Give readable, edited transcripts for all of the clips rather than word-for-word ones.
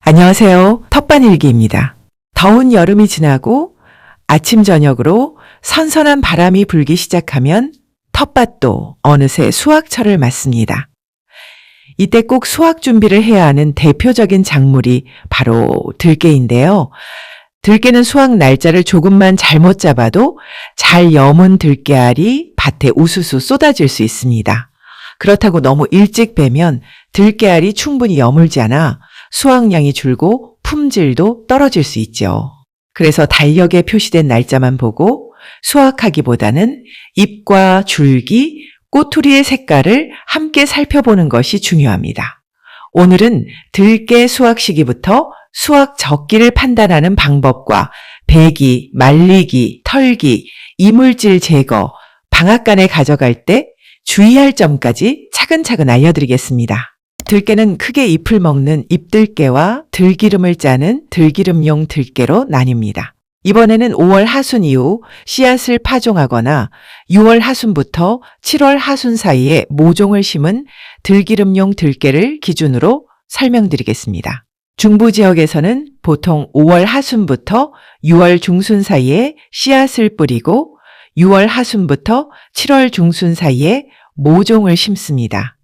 안녕하세요. 텃밭일기입니다. 더운 여름이 지나고 아침 저녁으로 선선한 바람이 불기 시작하면 텃밭도 어느새 수확철을 맞습니다. 이때 꼭 수확 준비를 해야 하는 대표적인 작물이 바로 들깨인데요. 들깨는 수확 날짜를 조금만 잘못 잡아도 잘 여문 들깨알이 밭에 우수수 쏟아질 수 있습니다. 그렇다고 너무 일찍 베면 들깨알이 충분히 여물지 않아 수확량이 줄고 품질도 떨어질 수 있죠. 그래서 달력에 표시된 날짜만 보고 수확하기보다는 잎과 줄기, 꼬투리의 색깔을 함께 살펴보는 것이 중요합니다. 오늘은 들깨 수확 시기부터 수확 적기를 판단하는 방법과 배기, 말리기, 털기, 이물질 제거, 방앗간에 가져갈 때 주의할 점까지 차근차근 알려드리겠습니다. 들깨는 크게 잎을 먹는 잎들깨와 들기름을 짜는 들기름용 들깨로 나뉩니다. 이번에는 5월 하순 이후 씨앗을 파종하거나 6월 하순부터 7월 하순 사이에 모종을 심은 들기름용 들깨를 기준으로 설명드리겠습니다. 중부 지역에서는 보통 5월 하순부터 6월 중순 사이에 씨앗을 뿌리고 6월 하순부터 7월 중순 사이에 모종을 심습니다.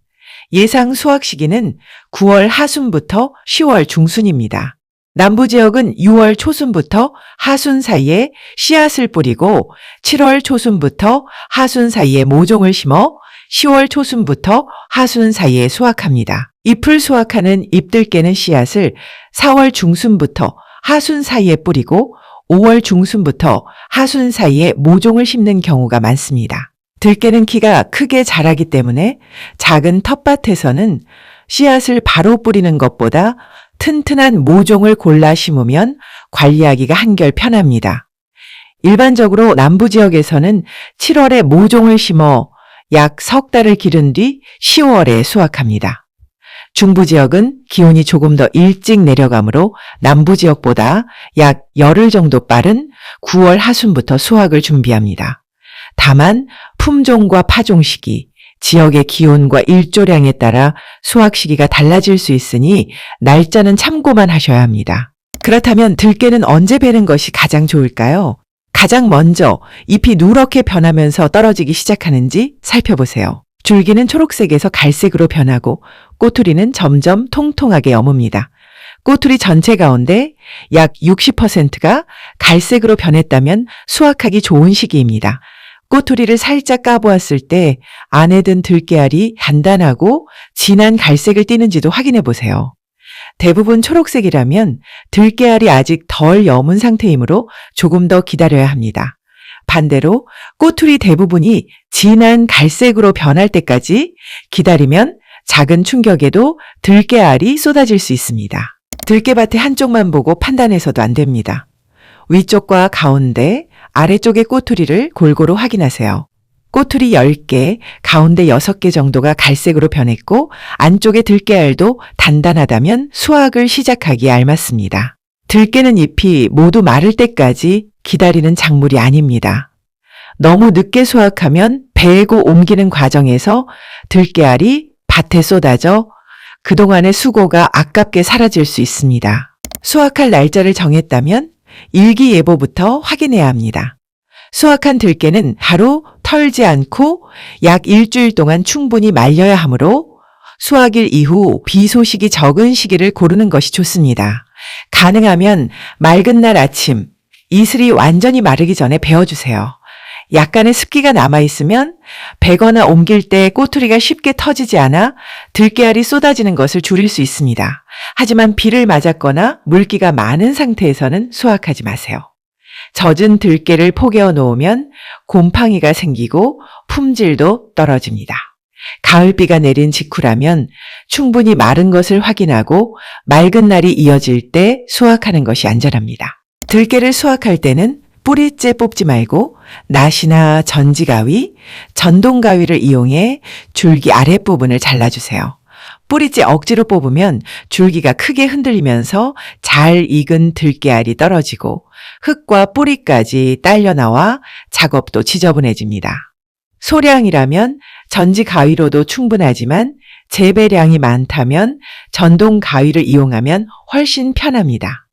예상 수확 시기는 9월 하순부터 10월 중순입니다. 남부 지역은 6월 초순부터 하순 사이에 씨앗을 뿌리고 7월 초순부터 하순 사이에 모종을 심어 10월 초순부터 하순 사이에 수확합니다. 잎을 수확하는 잎들깨는 씨앗을 4월 중순부터 하순 사이에 뿌리고 5월 중순부터 하순 사이에 모종을 심는 경우가 많습니다. 들깨는 키가 크게 자라기 때문에 작은 텃밭에서는 씨앗을 바로 뿌리는 것보다 튼튼한 모종을 골라 심으면 관리하기가 한결 편합니다. 일반적으로 남부 지역에서는 7월에 모종을 심어 약 석 달을 기른 뒤 10월에 수확합니다. 중부 지역은 기온이 조금 더 일찍 내려가므로 남부 지역보다 약 열흘 정도 빠른 9월 하순부터 수확을 준비합니다. 다만 품종과 파종 시기, 지역의 기온과 일조량에 따라 수확 시기가 달라질 수 있으니 날짜는 참고만 하셔야 합니다. 그렇다면 들깨는 언제 베는 것이 가장 좋을까요? 가장 먼저 잎이 누렇게 변하면서 떨어지기 시작하는지 살펴보세요. 줄기는 초록색에서 갈색으로 변하고 꼬투리는 점점 통통하게 여뭅니다. 꼬투리 전체 가운데 약 60%가 갈색으로 변했다면 수확하기 좋은 시기입니다. 꼬투리를 살짝 까보았을 때 안에 든 들깨알이 단단하고 진한 갈색을 띠는지도 확인해 보세요. 대부분 초록색이라면 들깨알이 아직 덜 여문 상태이므로 조금 더 기다려야 합니다. 반대로 꼬투리 대부분이 진한 갈색으로 변할 때까지 기다리면 작은 충격에도 들깨알이 쏟아질 수 있습니다. 들깨밭의 한쪽만 보고 판단해서도 안 됩니다. 위쪽과 가운데, 아래쪽의 꼬투리를 골고루 확인하세요. 꼬투리 10개, 가운데 6개 정도가 갈색으로 변했고 안쪽의 들깨알도 단단하다면 수확을 시작하기에 알맞습니다. 들깨는 잎이 모두 마를 때까지 기다리는 작물이 아닙니다. 너무 늦게 수확하면 베고 옮기는 과정에서 들깨알이 밭에 쏟아져 그동안의 수고가 아깝게 사라질 수 있습니다. 수확할 날짜를 정했다면 일기예보부터 확인해야 합니다. 수확한 들깨는 바로 털지 않고 약 일주일 동안 충분히 말려야 하므로 수확일 이후 비 소식이 적은 시기를 고르는 것이 좋습니다. 가능하면 맑은 날 아침, 이슬이 완전히 마르기 전에 베어주세요. 약간의 습기가 남아있으면 베거나 옮길 때 꼬투리가 쉽게 터지지 않아 들깨알이 쏟아지는 것을 줄일 수 있습니다. 하지만 비를 맞았거나 물기가 많은 상태에서는 수확하지 마세요. 젖은 들깨를 포개어 놓으면 곰팡이가 생기고 품질도 떨어집니다. 가을비가 내린 직후라면 충분히 마른 것을 확인하고 맑은 날이 이어질 때 수확하는 것이 안전합니다. 들깨를 수확할 때는 뿌리째 뽑지 말고 낫이나 전지가위, 전동가위를 이용해 줄기 아랫부분을 잘라주세요. 뿌리째 억지로 뽑으면 줄기가 크게 흔들리면서 잘 익은 들깨알이 떨어지고 흙과 뿌리까지 딸려나와 작업도 지저분해집니다. 소량이라면 전지 가위로도 충분하지만 재배량이 많다면 전동 가위를 이용하면 훨씬 편합니다.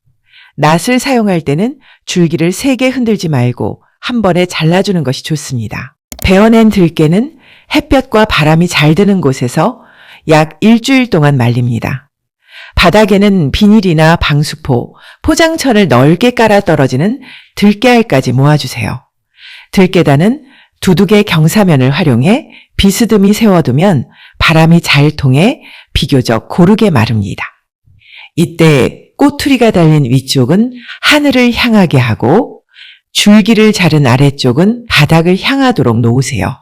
낫을 사용할 때는 줄기를 세게 흔들지 말고 한 번에 잘라주는 것이 좋습니다. 베어낸 들깨는 햇볕과 바람이 잘 드는 곳에서 약 일주일 동안 말립니다. 바닥에는 비닐이나 방수포, 포장천을 넓게 깔아 떨어지는 들깨알까지 모아주세요. 들깨단은 두둑의 경사면을 활용해 비스듬히 세워두면 바람이 잘 통해 비교적 고르게 마릅니다. 이때 꼬투리가 달린 위쪽은 하늘을 향하게 하고 줄기를 자른 아래쪽은 바닥을 향하도록 놓으세요.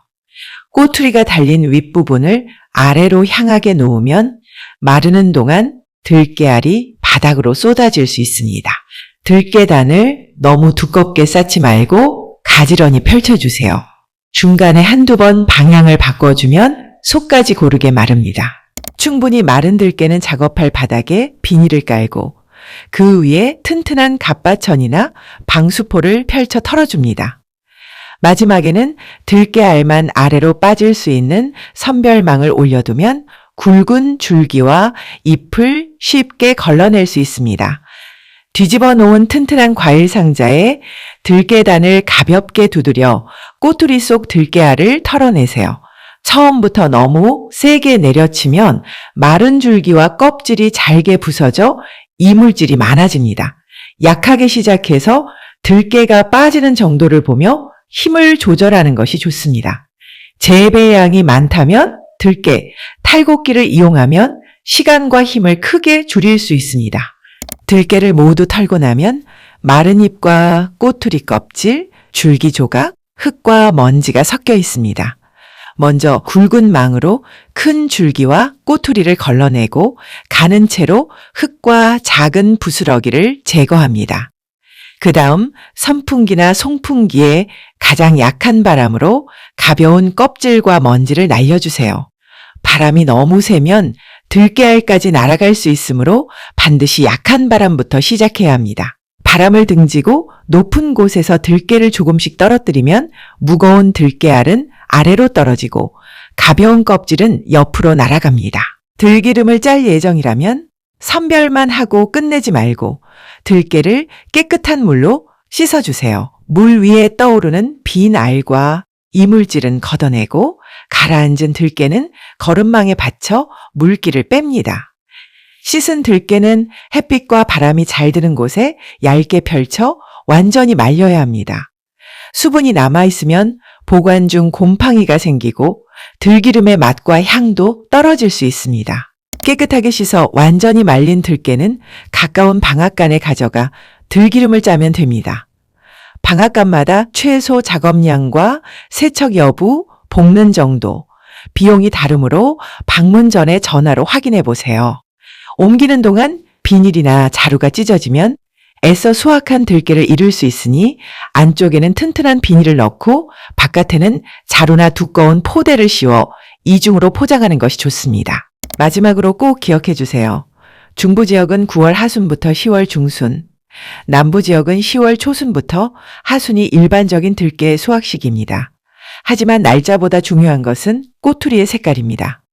꼬투리가 달린 윗부분을 아래로 향하게 놓으면 마르는 동안 들깨알이 바닥으로 쏟아질 수 있습니다. 들깨단을 너무 두껍게 쌓지 말고 가지런히 펼쳐주세요. 중간에 한두 번 방향을 바꿔주면 속까지 고르게 마릅니다. 충분히 마른 들깨는 작업할 바닥에 비닐을 깔고 그 위에 튼튼한 갓바천이나 방수포를 펼쳐 털어줍니다. 마지막에는 들깨알만 아래로 빠질 수 있는 선별망을 올려두면 굵은 줄기와 잎을 쉽게 걸러낼 수 있습니다. 뒤집어 놓은 튼튼한 과일 상자에 들깨단을 가볍게 두드려 꼬투리 속 들깨알을 털어내세요. 처음부터 너무 세게 내려치면 마른 줄기와 껍질이 잘게 부서져 이물질이 많아집니다. 약하게 시작해서 들깨가 빠지는 정도를 보며 힘을 조절하는 것이 좋습니다. 재배량이 많다면 들깨, 탈곡기를 이용하면 시간과 힘을 크게 줄일 수 있습니다. 들깨를 모두 털고 나면 마른 잎과 꼬투리 껍질, 줄기 조각, 흙과 먼지가 섞여 있습니다. 먼저 굵은 망으로 큰 줄기와 꼬투리를 걸러내고 가는 채로 흙과 작은 부스러기를 제거합니다. 그 다음 선풍기나 송풍기에 가장 약한 바람으로 가벼운 껍질과 먼지를 날려주세요. 바람이 너무 세면 들깨알까지 날아갈 수 있으므로 반드시 약한 바람부터 시작해야 합니다. 바람을 등지고 높은 곳에서 들깨를 조금씩 떨어뜨리면 무거운 들깨알은 아래로 떨어지고 가벼운 껍질은 옆으로 날아갑니다. 들기름을 짤 예정이라면 선별만 하고 끝내지 말고 들깨를 깨끗한 물로 씻어주세요. 물 위에 떠오르는 빈 알과 이물질은 걷어내고 가라앉은 들깨는 거름망에 받쳐 물기를 뺍니다. 씻은 들깨는 햇빛과 바람이 잘 드는 곳에 얇게 펼쳐 완전히 말려야 합니다. 수분이 남아있으면 보관 중 곰팡이가 생기고 들기름의 맛과 향도 떨어질 수 있습니다. 깨끗하게 씻어 완전히 말린 들깨는 가까운 방앗간에 가져가 들기름을 짜면 됩니다. 방앗간마다 최소 작업량과 세척 여부, 볶는 정도, 비용이 다르므로 방문 전에 전화로 확인해 보세요. 옮기는 동안 비닐이나 자루가 찢어지면 애써 수확한 들깨를 잃을 수 있으니 안쪽에는 튼튼한 비닐을 넣고 바깥에는 자루나 두꺼운 포대를 씌워 이중으로 포장하는 것이 좋습니다. 마지막으로 꼭 기억해 주세요. 중부 지역은 9월 하순부터 10월 중순, 남부 지역은 10월 초순부터 하순이 일반적인 들깨 수확 시기입니다. 하지만 날짜보다 중요한 것은 꼬투리의 색깔입니다.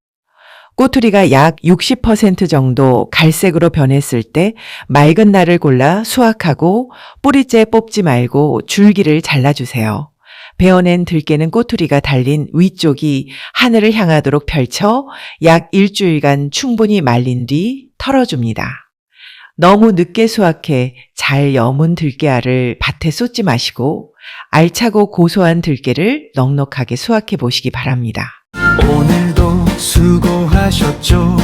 꼬투리가 약 60% 정도 갈색으로 변했을 때 맑은 날을 골라 수확하고 뿌리째 뽑지 말고 줄기를 잘라주세요. 베어낸 들깨는 꼬투리가 달린 위쪽이 하늘을 향하도록 펼쳐 약 일주일간 충분히 말린 뒤 털어줍니다. 너무 늦게 수확해 잘 여문 들깨알을 밭에 쏟지 마시고 알차고 고소한 들깨를 넉넉하게 수확해 보시기 바랍니다. 오늘도 수고하셨죠.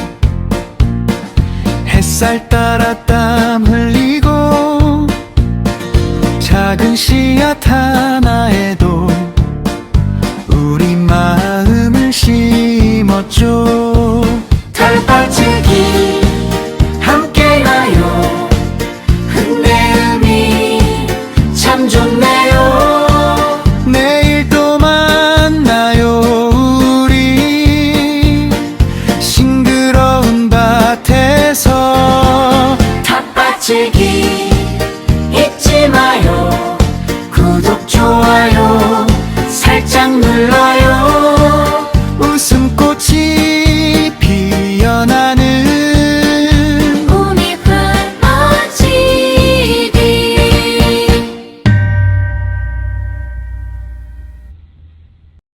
햇살 따라 땀 흘리고 작은 씨앗 하나에도 우리 마음을 심었죠. 달빠지기 함께 가요. 흔내음이 참 좋네요. 내일 또 만나요. 우리 싱그러운 밭에서 텃밭지기 잊지 마요. 구독 좋아요 살짝 눌러